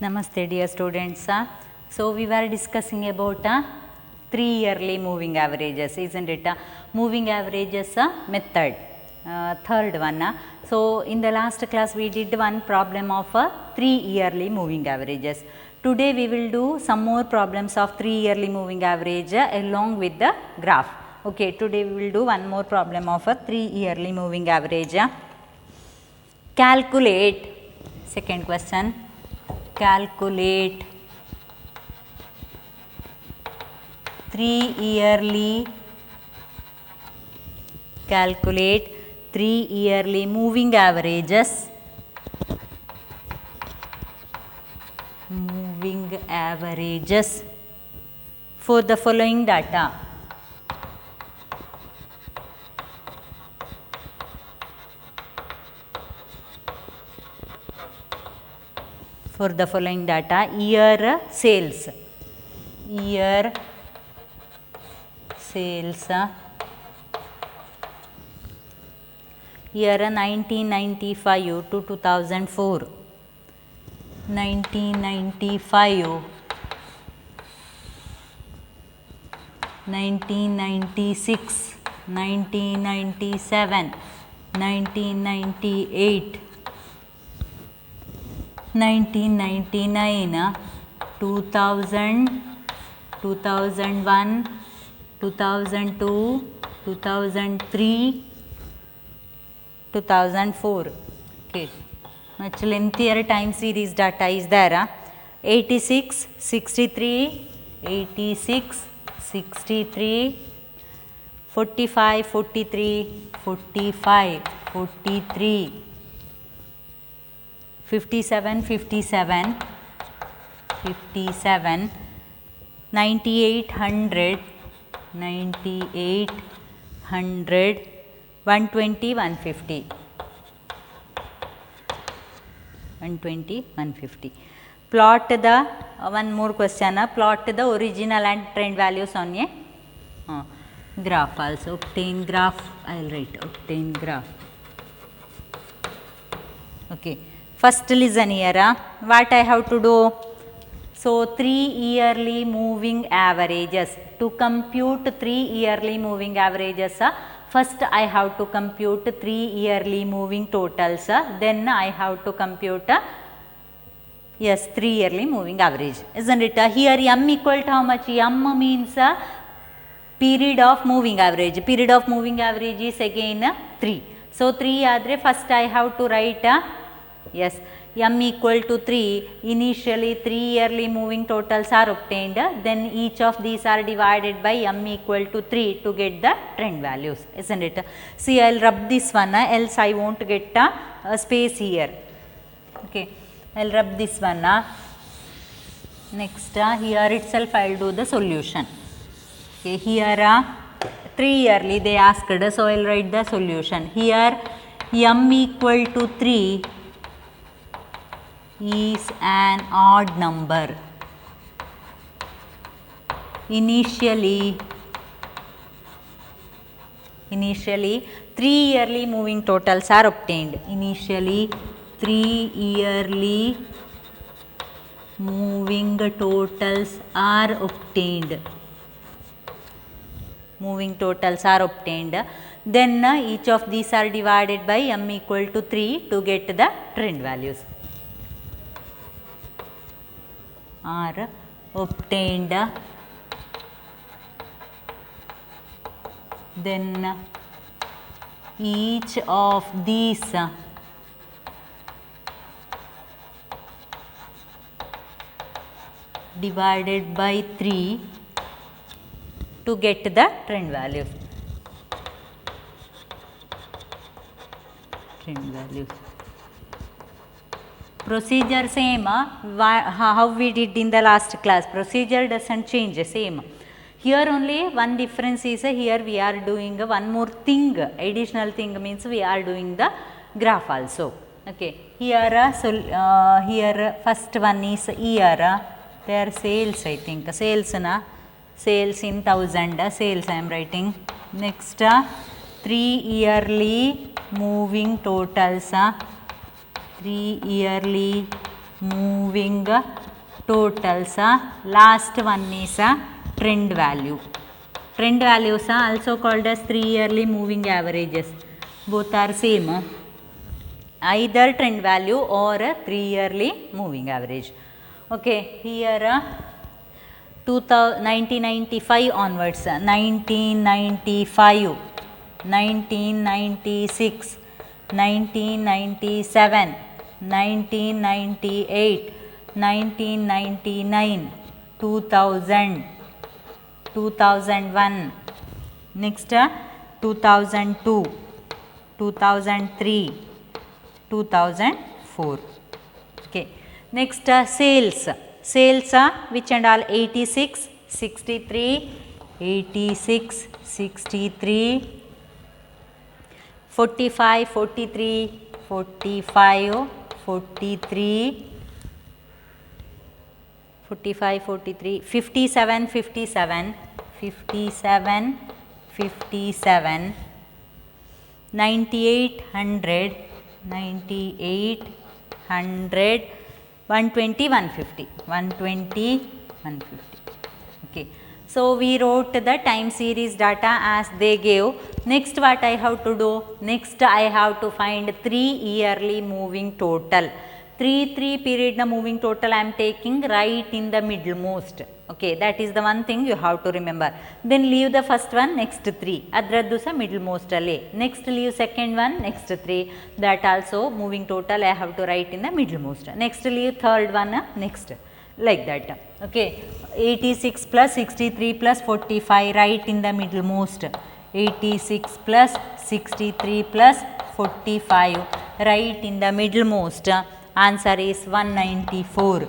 Namaste dear students. So we were discussing about 3 yearly moving averages, isn't it? Moving averages method, third one. So in the last class we did one problem of 3 yearly moving averages. Today we will do some more problems of 3 yearly moving average along with the graph. Okay, today we will do one more problem of a 3 yearly moving average. Calculate, second question, calculate 3 yearly moving averages for the following data. For the following data, year sales, year year 1995 to 2004, 1995, 1996, 1997, 1998, 1999, 2000, 2001, 2002, 2003, 2004. Okay, much lengthier time series data is there. 86, 63, 86, 63, 45, 43, 45, 43, 57, 57, 57, 98, 100, 98, 100, 120, 150, 120, 150. Plot the, one more question, plot the original and trend values on a graph also. Obtain graph, I will write obtain graph. Okay. First listen here, what I have to do? So 3 yearly moving averages. To compute 3 yearly moving averages, first I have to compute 3 yearly moving totals, then I have to compute 3 yearly moving average, isn't it? Here m equal to how much? M means period of moving average. Period of moving average is again 3. So 3 adre first I have to write m equal to 3. Initially 3 yearly moving totals are obtained, then each of these are divided by m equal to 3 to get the trend values, isn't it? See, I will rub this one, else I won't get a space here. Okay, I will rub this one. Next, here itself I will do the solution. Okay, here 3 yearly they asked, so I will write the solution. Here m equal to 3 is an odd number. Initially 3 yearly moving totals are obtained. Initially 3 yearly moving totals are obtained. Then each of these are divided by m equal to 3 to get the trend values. Are obtained, then each of these divided by 3 to get the trend values. Procedure same, how we did in the last class. Procedure doesn't change, same. Here only one difference is, here we are doing one more thing, additional thing means we are doing the graph also. Okay, here here first one is year, their sales, I think sales sales in 1000, sales I am writing. Next 3 yearly moving totals, 3 yearly moving totals. Last one is trend value. Trend values are also called as 3 yearly moving averages. Both are same. Either trend value or a 3 yearly moving average. Okay, here 1995 onwards, 1995, 1996, 1997, 1998, 1999, 2000, 2001, next 2002, 2003, 2004. Okay. Next sales. Sales which and all 86, 63, 86, 63, 45, 43, 45, 43, 45, 43, 57, 57, 57, 57, 98, 100, 98, 100, 120, 150, 120, 150. Okay. So, we wrote the time series data as they gave. Next what I have to do? Next I have to find 3 yearly moving total. 3 period moving total I am taking right in the middle most. Okay, that is the one thing you have to remember. Then leave the first one, next 3. Adraddu sa middle most alle. Next leave second one, next 3. That also moving total I have to write in the middle most. Next leave third one, next. Like that. Okay, 86 plus 63 plus 45 right in the middle most. 86 plus 63 plus 45 right in the middle most. Answer is 194.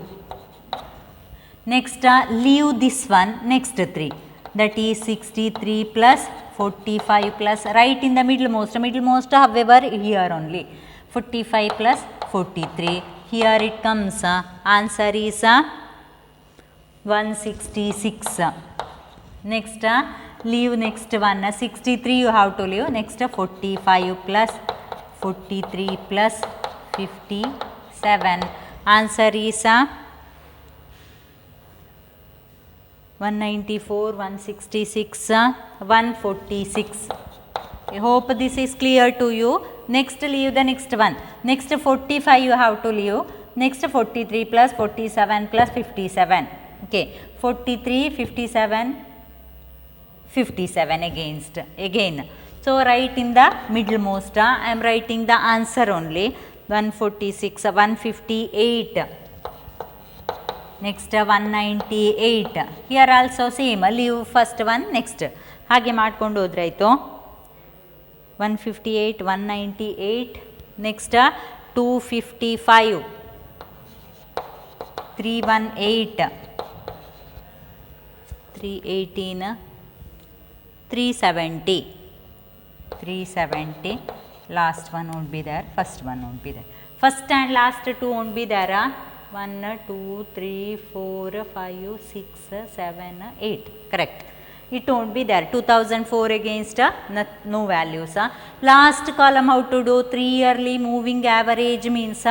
Next leave this one, next 3, that is 63 plus 45 plus right in the middle most however here only 45 plus 43, here it comes answer is 166. Next leave next one, 63 you have to leave, next 45 plus 43 plus 57, answer is 194, 166, 146. I hope this is clear to you. Next leave the next one. Next 45 you have to leave. Next 43 plus 47 plus 57. Okay. 43, 57, 57 again. So, write in the middle most. I am writing the answer only. 146, 158. Next 198. Here also same, leave first one, next. ಹಾಗೆ ಮಾಡ್ಕೊಂಡು ಹೋದ್ರಾಯ್ತು. 158, 198. Next 255, 318, 318, 370, 370. Last one won't be there, first one won't be there. First and last two won't be there. 1, 2, 3, 4, 5, 6, 7, 8. Correct. It won't be there. 2004 against no values. Last column how to do? 3 yearly moving average means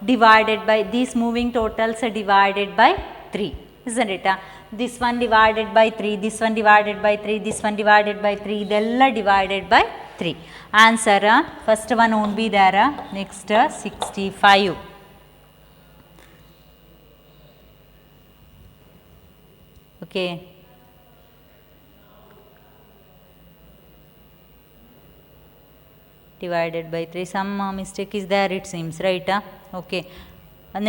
divided by these moving totals divided by 3. Isn't it? This one divided by 3, this one divided by 3, this one divided by 3, idella divided by 3. Answer first one won't be there. Next 65. Okay. Divided by 3, some mistake is there it seems, right? Okay.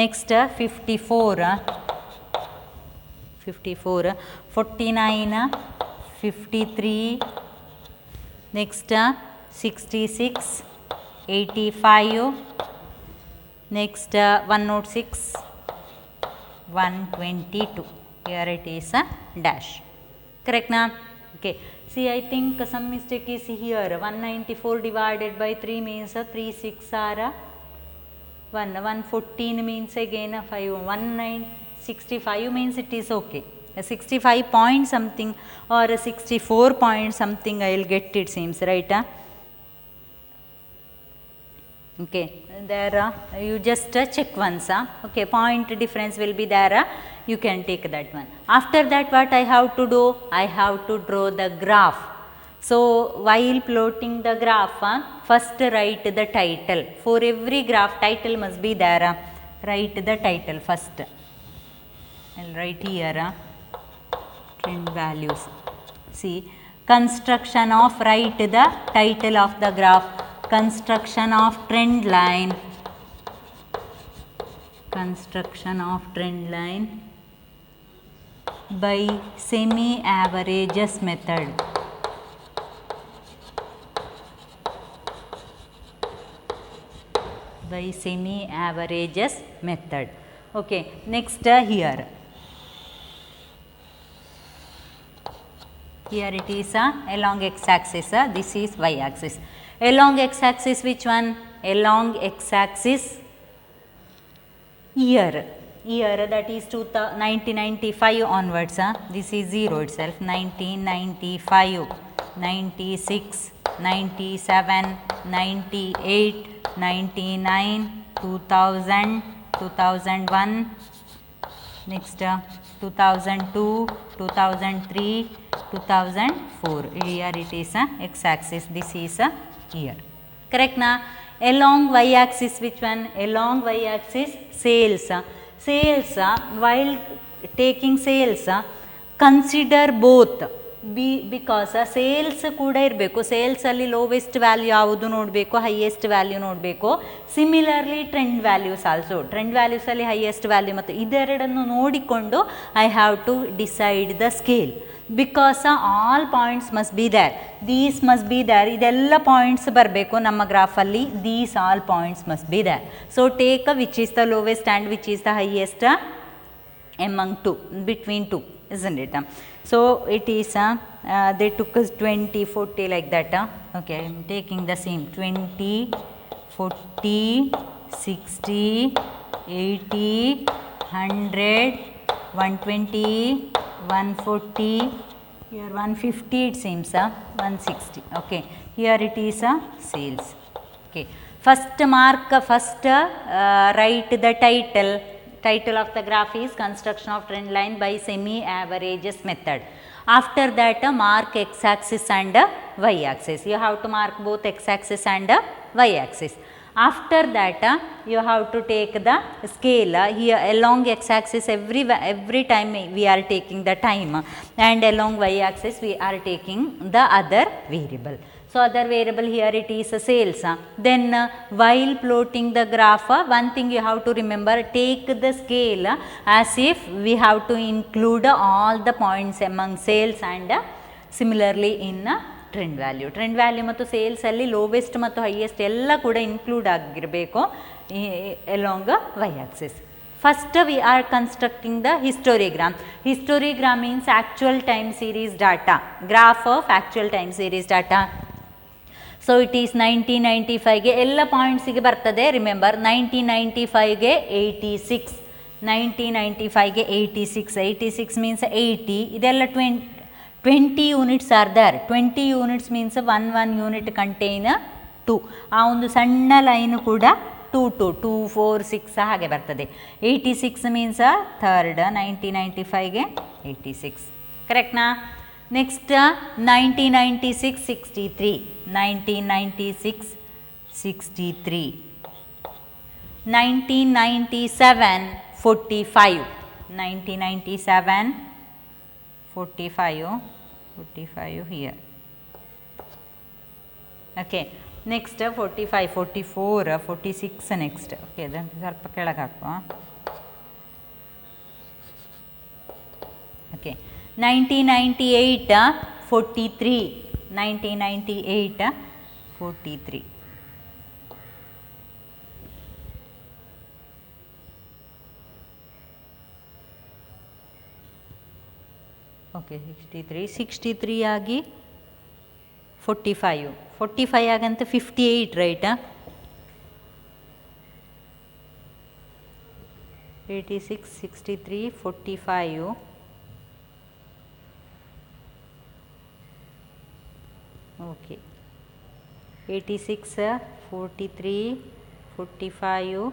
Next 54, 54, 49, 53, next 66, 85, next 106, 122. Here it is a dash. Correct na? Okay. See, I think some mistake is here. 194 divided by 3 means 3 6 are 1. 114 means again 5. 165 means it is okay. 65 point something or 64 point something I will get it seems, right? Okay, there you just check once, okay, point difference will be there, you can take that one. After that what I have to do, I have to draw the graph. So while plotting the graph, first write the title. For every graph title must be there, write the title first. I'll write here trend values. See, construction of, write the title of the graph, construction of trend line, construction of trend line by semi-averages method. By semi-averages method. Okay, next here. Here it is along x-axis, this is y-axis. Along x-axis which one? Along x-axis year. Year, that is 1995 onwards. This is 0 itself. 1995, 96, 97, 98, 99, 2000, 2001, next 2002, 2003, 2004. Here it is x-axis, this is year. Correct na? Along y-axis which one? Along y-axis sales. Sales, while taking sales, consider both. Because sales ಕೂಡ ಇರಬೇಕು, ಸೇಲ್ಸಲ್ಲಿ lowest value ಯಾವುದು ನೋಡಬೇಕು, highest value ನೋಡಬೇಕು. Similarly trend values also, trend ವ್ಯಾಲ್ಯೂಸಲ್ಲಿ highest value ಮತ್ತು ಇದೆರಡನ್ನು ನೋಡಿಕೊಂಡು I have to decide the scale. Because all points must be there, these must be there, ಇದೆಲ್ಲ ಪಾಯಿಂಟ್ಸ್ ಬರಬೇಕು ನಮ್ಮ ಗ್ರಾಫಲ್ಲಿ, these all points must be there. So take which is the lowest and which is the highest among two, between two, isn't it? So it is they took us 20, 40 like that. Okay, I am taking the same 20, 40, 60, 80, 100, 120, 140, here 150 it seems, 160. Okay, here it is sales. Okay, first mark, first write the title. Title of the graph is construction of trend line by semi-averages method. After that mark x-axis and y-axis. You have to mark both x-axis and y-axis. After that you have to take the scale. Here along x-axis every time we are taking the time, and along y-axis we are taking the other variable. So other variable here it is sales. Then while plotting the graph, one thing you have to remember, take the scale as if we have to include all the points among sales and similarly in trend value. Trend value ಮತ್ತು ಸೇಲ್ಸಲ್ಲಿ lowest ಮತ್ತು highest ಎಲ್ಲ ಕೂಡ include ಆಗಿರಬೇಕು along Y axis. First we are constructing the histogram. Histogram means actual time series data, graph of actual time series data. So it is 1995 ಗೆ ಎಲ್ಲ ಪಾಯಿಂಟ್ಸಿಗೆ ಬರ್ತದೆ. Remember 1995 ಗೆ 86, 1995 ಗೆ 86, 86 ಮೀನ್ಸ್ 80, ಇದೆಲ್ಲ 20 units are there. 20 units means one unit contain 2. ಆ ಒಂದು ಸಣ್ಣ line ಕೂಡ 2, 2, 4, 6 ಹಾಗೆ ಬರ್ತದೆ. 86 ಮೀನ್ಸ್ ಥರ್ಡ್, 1995 ಗೆ 86. ಕರೆಕ್ಟ್ನಾ? Next 1996 63, 1996 63, 1997 45, 1997 45 here. Okay, next 45, 44, 46 next. Okay, then ಸ್ವಲ್ಪ ಕೆಳಗೆ ಹಾಕುವ. Okay, 1998 43, 1998 43. ಓಕೆ 63 ಆಗಿ 45 ಆಗಂತ 58 ರೈಟಾ? 86 63 45. Okay 86 43 45.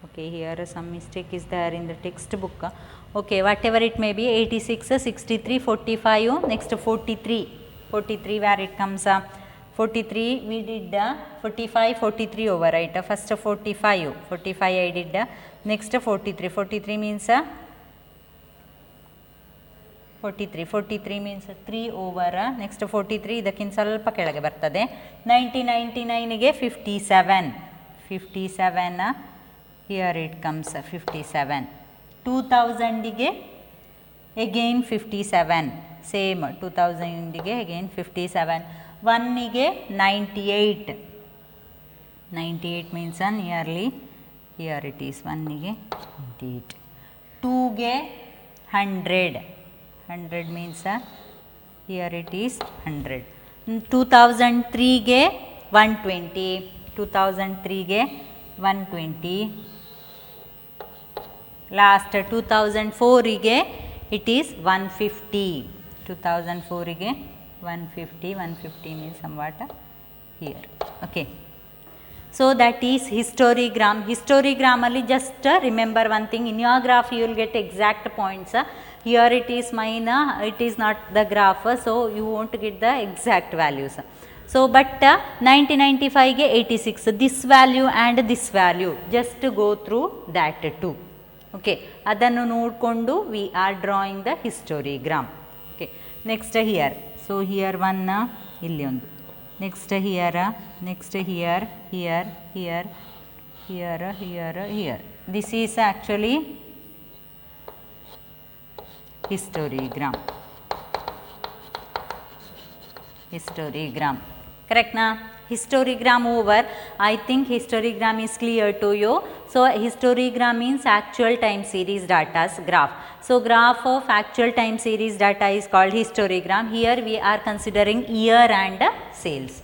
Okay, here some mistake is there in the textbook. Okay, whatever it may be, 86, 63, 45, next 43. 43 where it comes, 43 we did 45, 43 over, right? First 45 I did, next 43. 43 means 43 means 3 over, next 43 ಇದಕ್ಕಿಂತ ಸ್ವಲ್ಪ ಕೆಳಗೆ ಬರ್ತದೆ. 1999ಗೆ 57, here it comes 57. 2000ಗೆ again 57, same 2000ಗೆ again 57. 1ಗೆ 98 means nearly, here it is 1ಗೆ 98. 2ಗೆ 100 means here it is 100. 2003ಗೆ 120, 2003ಗೆ 120. Last 2004ಗೆ it is 150, 2004ಗೆ 150 means somewhat here. Okay, so that is historygram. Historygram alli just remember one thing, in your graph you will get exact points. Here it is mine, it is not the graph, so you won't get the exact values. So but 1995ಗೆ 86, this value and this value, just go through that too. Okay, adannu nodkondu we are drawing the historygram. Okay, next here, so here one, illi ondu, next here, next here, here. This is actually historygram. Correct na? Historygram over. I think historygram is clear to you. So historygram means actual time series data's graph. So graph of actual time series data is called historygram. Here we are considering year and sales.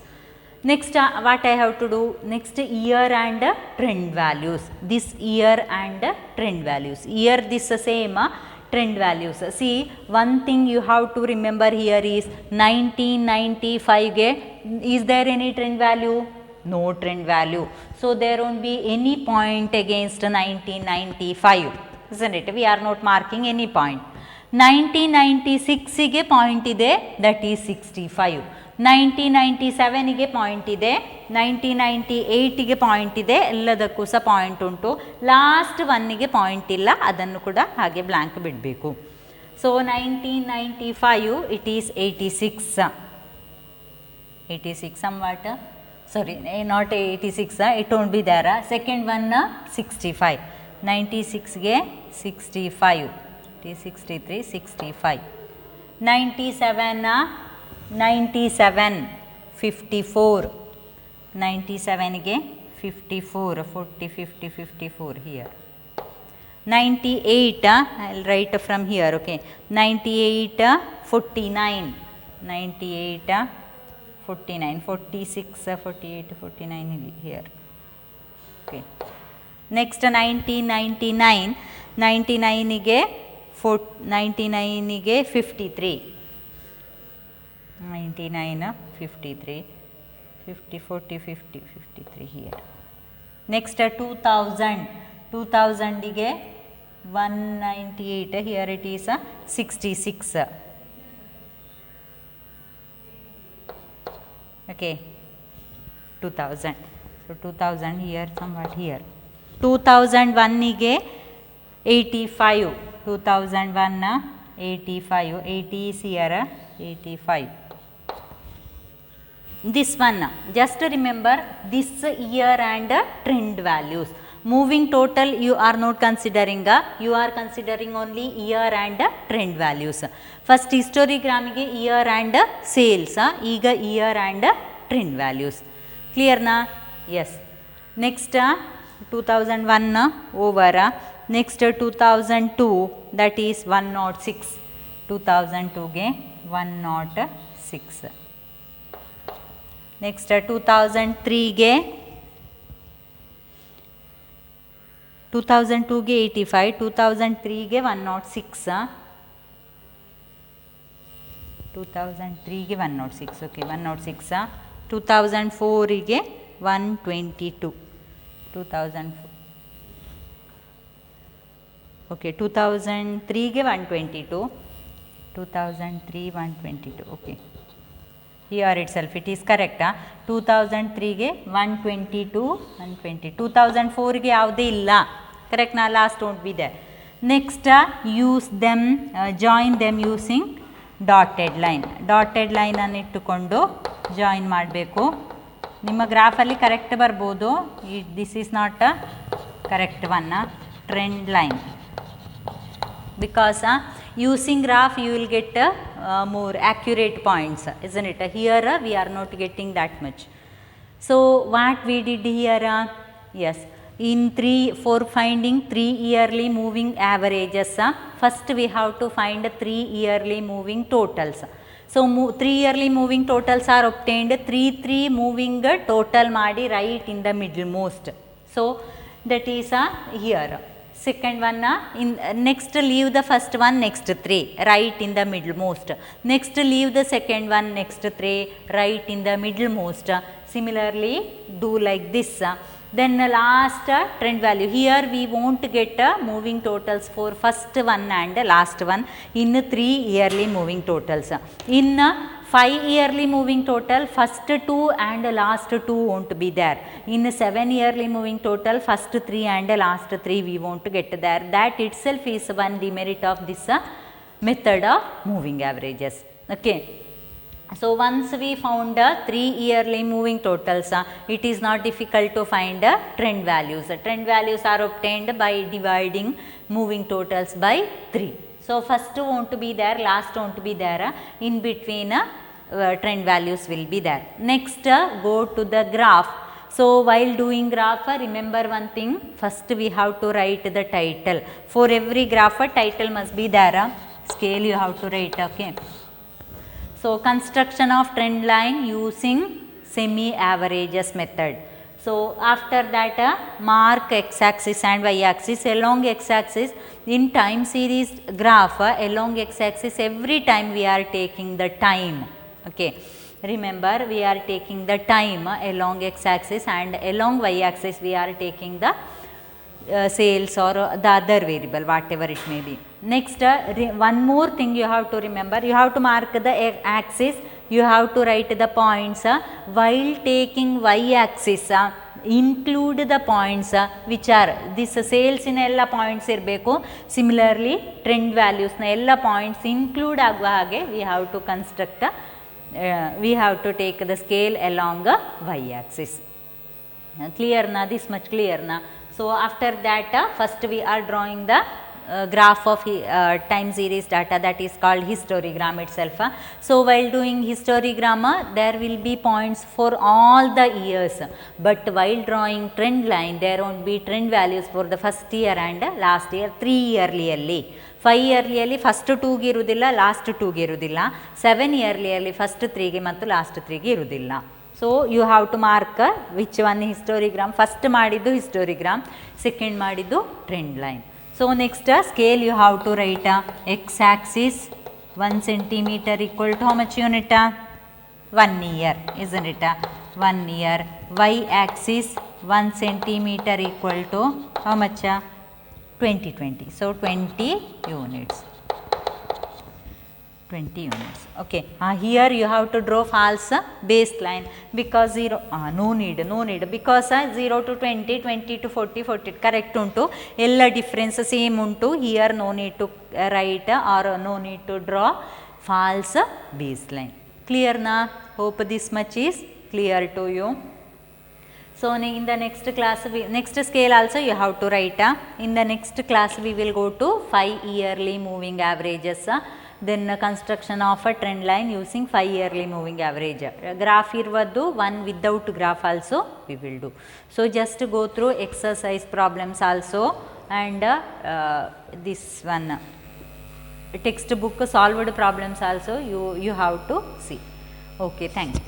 Next what I have to do? Next year and trend values. This year and trend values. Year this same, trend values. See, one thing you have to remember here is 1995 is there any trend value? No trend value. So there won't be any point against 1995, isn't it? We are not marking any point. 1996 ಗೆ point ಇದೆ, that is 65. 1997 ಗೆ point ಇದೆ, 1998 ಗೆ point ಇದೆ, ಎಲ್ಲದಕ್ಕೂ ಸಹ point ಉಂಟು. Last ಒನ್ನಿಗೆ point ಇಲ್ಲ, ಅದನ್ನು ಕೂಡ ಹಾಗೆ ಬ್ಲ್ಯಾಂಕ್ ಬಿಡಬೇಕು. So 1995 it is 86 somewhat, sorry not 86, it won't be there. Second one 65, 96 ಗೆ 65, it is 63, 65. 97 54, 97 ಗೆ 54, 40 50 54 here. 98 I'll write from here. Okay, 98 49, 98 49, 46 48 49 here. Okay, next 1999, 99 ಗೆ 53, 99 53, 50 40 50 53 here. Next 2000 ಗೆ 198, here it is 66. Okay, 2000, so 2000 here somewhat here. 2001 ಗೆ 85, 2001 85, 80 is here 85. This one, just remember this year and trend values. Moving total you are not considering, you are considering only year and trend values. First historygram ಗೆ year and sales, ಈಗ year and trend values. Clear na? Yes. Next 2001 over, next 2002, that is 106, 2002 ಗೆ 106. Next 2003 ಗೆ 2002 ಗೆ 85, 2003 ಗೆ 106, 2003 ಗೆ 106. Okay, 106. 2004ಗೆ 122 2004 okay 2003ಗೆ 122 2003 122 okay here itself it is correct 2003ಗೆ 122 120 2004ಗೆ ಯಾವುದೇ ಇಲ್ಲ correct ನಾ last won't be there. Next use them join them using dotted line ಅನ್ನು ಇಟ್ಟುಕೊಂಡು ಜಾಯಿನ್ ಮಾಡಬೇಕು. ನಿಮ್ಮ ಗ್ರಾಫಲ್ಲಿ ಕರೆಕ್ಟ್ ಬರ್ಬೋದು, this is not a correct one. Trend line, because using graph you will get more accurate points, isn't it? Here we are not getting that much. So what we did here, yes, for finding 3 yearly moving averages, first we have to find 3 yearly moving totals. So 3 yearly moving totals are obtained, 3 moving total ಮಾಡಿ right in the middle most. So that is here. Second one, next leave the first one, next 3 right in the middle most. Next leave the second one, next 3 right in the middle most. Similarly do like this. Then last trend value, here we won't get moving totals for first one and last one in 3 yearly moving totals. In 5 yearly moving total, first 2 and last 2 won't be there. In 7 yearly moving total, first 3 and last 3 we won't get there. That itself is one demerit of this method of moving averages. Okay. So once we found 3 yearly moving totals, it is not difficult to find trend values. Trend values are obtained by dividing moving totals by 3. So first won't be there, last won't be there, in between trend values will be there. Next go to the graph. So while doing graph, remember one thing, first we have to write the title. For every graph title must be there, scale you have to write. Okay. So construction of trend line using semi-averages method. So after that mark x-axis and y-axis. Along x-axis in time series graph, along x-axis every time we are taking the time. Okay, remember we are taking the time along x-axis, and along y-axis we are taking the sales or the other variable, whatever it may be. Next one more thing you have to remember, you have to mark the axis, you have to write the points. While taking y-axis include the points which are this sales in ಎಲ್ಲ points ಇರಬೇಕು. Similarly trend values ನ ಎಲ್ಲ points include ಆಗುವ ಹಾಗೆ we have to construct, we have to take the scale along y-axis. Clear na? This much clear na? So after that first we are drawing the graph of time series data, that is called histogram itself. So while doing histogram there will be points for all the years, but while drawing trend line there won't be trend values for the first year and last year. 3 yearly ಅಲ್ಲಿ 5 yearly ಅಲ್ಲಿ first 2ಗೆ ಇರುವುದಿಲ್ಲ, last 2ಗೆ ಇರುವುದಿಲ್ಲ. 7 yearly ಅಲ್ಲಿ first 3ಗೆ ಮತ್ತು last 3ಗೆ ಇರುವುದಿಲ್ಲ. So you have to mark which one histogram, first ಮಾಡಿದ್ದು histogram, second ಮಾಡಿದ್ದು trend line. So next scale you have to write x-axis 1 centimeter equal to how much unit? 1 year, isn't it? 1 year. Y-axis 1 centimeter equal to how much? 20. So 20 units. 20 units. Okay. Here you have to draw false baseline, because 0 no need because 0 to 20, 20 to 40, 40 correct untu, ella difference same untu. Here no need to write or no need to draw false baseline. Clear na? Hope this much is clear to you. So in the next class, next scale also you have to write. In the next class we will go to 5 yearly moving averages. Then construction of a trend line using 5 yearly moving average. Graph irvaddu, one without graph also we will do. So just go through exercise problems also, and this one textbook solved problems also you have to see. Okay, thank you.